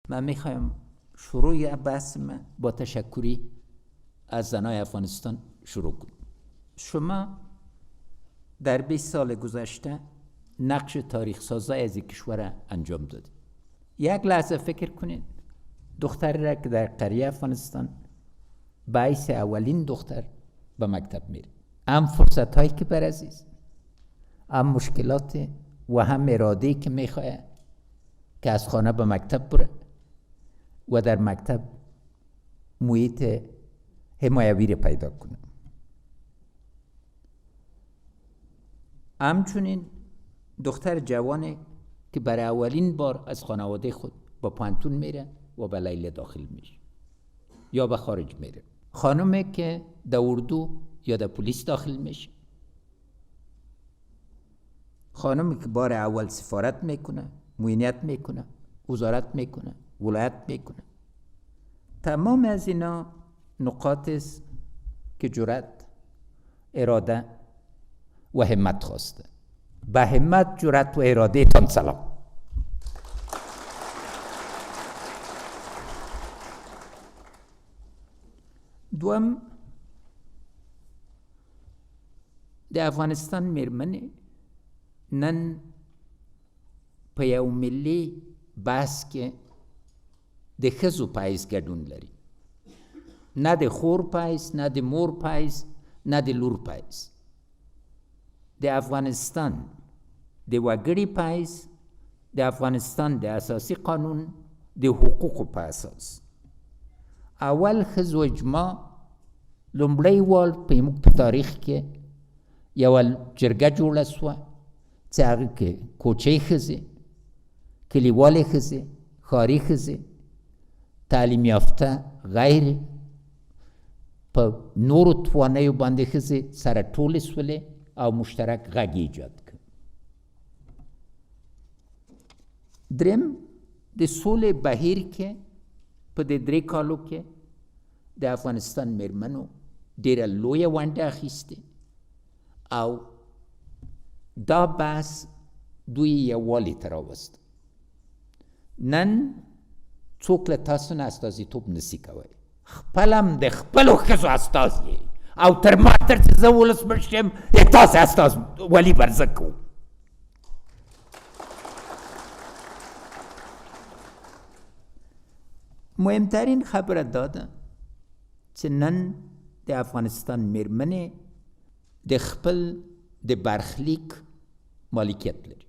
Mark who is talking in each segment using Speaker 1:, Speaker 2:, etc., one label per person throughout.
Speaker 1: من میخوایم شروع بحث من با تشکری از زنای افغانستان شروع کنیم. شما در 20 سال گذشته نقش تاریخ سازی از کشور انجام دادید. یک لحظه فکر کنید دختری را که در قریه افغانستان باعث اولین دختر به مکتب میره، هم فرصت هایی که بر عزیز، هم مشکلات و هم اراده‌ای که میخواه که از خانه به مکتب بره و در مکتب محیط حمایوی را پیدا کنه. همچنین دختر جوانی که برای اولین بار از خانواده خود با پانتون میره و به لیله داخل میشه یا به خارج میره. خانمی که در اردو یا در پلیس داخل میشه. خانمی که بار اول سفارت میکنه، معینیت میکنه، وزارت میکنه، ولایت میکنه. تمام از اینا نقاط است که جرأت، اراده و همت خواسته. به همت، جرأت و اراده تان سلام. دوم، در افغانستان میرمنی نن په یو ملی بحث کې د ښځو پایز ګډون لري، نه د خور پایز، نه د مور پایز، نه د لور پایز. د افغانستان د وګړي پایز، د افغانستان د اساسي قانون د حقوقو په اساس اول ښځو اجماع لومړی وال په موږ په تاریخ کې یوه جرګه جوړه سوه چې هغه کې کوچۍ ښځې، کلیوالې ښځې، ښاري ښځې، تعلیم یافته، غیر په نورو توانیو باندې ښځې سره ټولې سولې او مشترک غږ ایجاد کړ. دریم، د سولې بهیر کې په دې 3 کالو کې د افغانستان میرمنو ډېره لویه ونډه اخیستې او دا بحث دوی یووالي ته راوست. نن څوک له تاسو نه استازیتوب نسي کوی، خپلم د خپلو ښځو استازي او تر ما تر چې زه ولسمشر یم تاسې استازولي بر زه کوو. مهمترین خبره دا ده چې نن د افغانستان میرمنې د خپل د برخلیک مالکیت لري.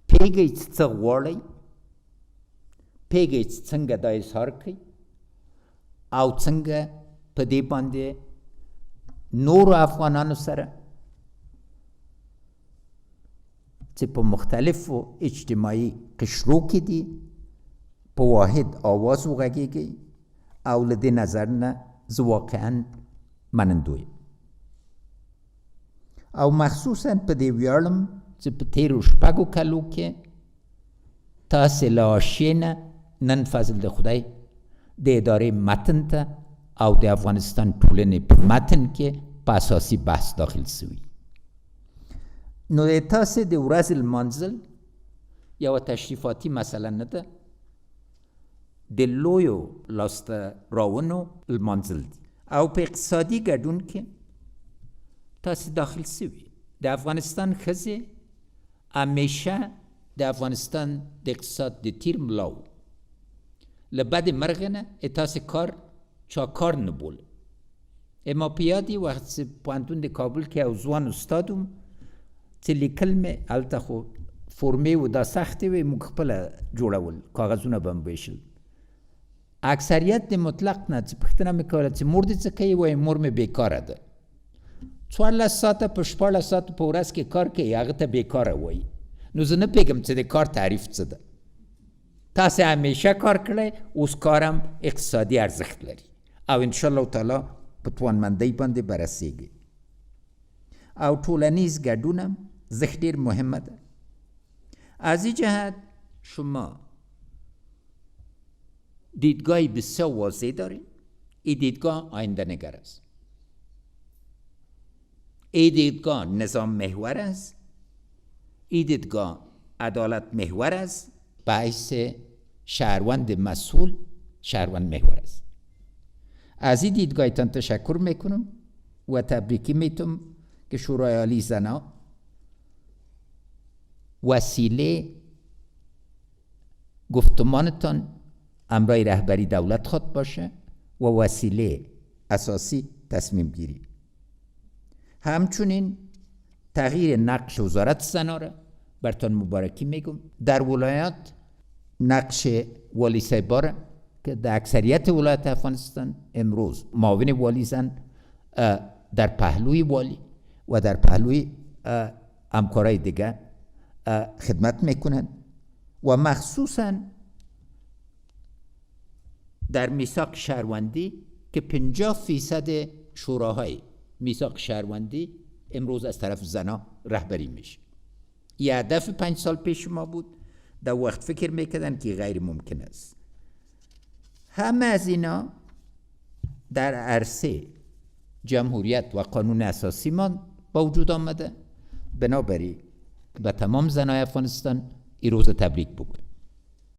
Speaker 1: پیږئ چې څه غواړئ، پیږئ چې څنګه دا اظهار کوئ او څنګه په دې باندې نورو افغانانو سره چې په مختلفو اجتماعي قشرو کې دي په واحد آواز وغږیږئ او له دې نظر نه زه واقعا منندوی او مخصوصا په دې ویاړم چې په تیرو 6 کالو کې تاسې له حاشیې نه نن فضل د خدای د ادارې متن ته او د افغانستان ټولنې په متن کې په اساسي بحث داخل سوي. نو د تاسې د ورځ لمانځل یوه تشریفاتي مسله نه ده، د لویو لاسته راوړنو لمانځل دي او په اقتصادي ګډون کې تاسې داخل سوي. د افغانستان ښځې همیشه د افغانستان د اقتصاد د تیر ملا و. له بد مرغه نه تاسې کار چا کار نه بوله. ما په یاد یې وخت چې پوهنتون د کابل کې یو ځوان استاد وم چې لیکل مې هلته خو فورمې و دا سختې وې، موږ خپله جوړول، کاغذونه به م ویشل. اکثریت د مطلق نه چې پوښتنه مې کوله چې مور دې څه کوي، وایي مور مې بیکاره ده. 14 ساعته په 14 ساعتو په ورځ کې کار کوي، هغه ته بیکاره وایي. نو زه نه پوهېږم چې د کار تعریف څه ده. تاسې همیشه کار کړی، اوس کارم اقتصادي ارزښت لري او انشاءالله تعالی په توانمندۍ باندې به رسېږي. او ټولنیز ګډون هم زښت ډېر مهمه ده. از این جهت شما دیدگاهی بسیار واضح دارید. این دیدگاه آینده نگر است. این دیدگاه نظام محور است. این دیدگاه عدالت محور است، بحث شهروند مسئول شهروند محور است. از این دیدگاهتان تشکر میکنم و تبریکی میتونم که شورای عالی زنان وسیله گفتمانتان امرای رهبری دولت خود باشه و وسیله اساسی تصمیم گیری. همچنین تغییر نقش وزارت زنان را برتان مبارکی میگم. در ولایات نقش والی صاحبا که در اکثریت ولایت افغانستان امروز معاون والی زن در پهلوی والی و در پهلوی همکارای دیگر خدمت میکنند و مخصوصا در میثاق شهروندی که 50% شوراهای میثاق شهروندی امروز از طرف زنا رهبری میشه. یه هدف 5 سال پیش ما بود، در وقت فکر میکردن که غیر ممکن است. همه از اینا در عرصه جمهوریت و قانون اساسی ما با وجود آمده. بنابراین به تمام زنای افغانستان این روز تبریک بگویم.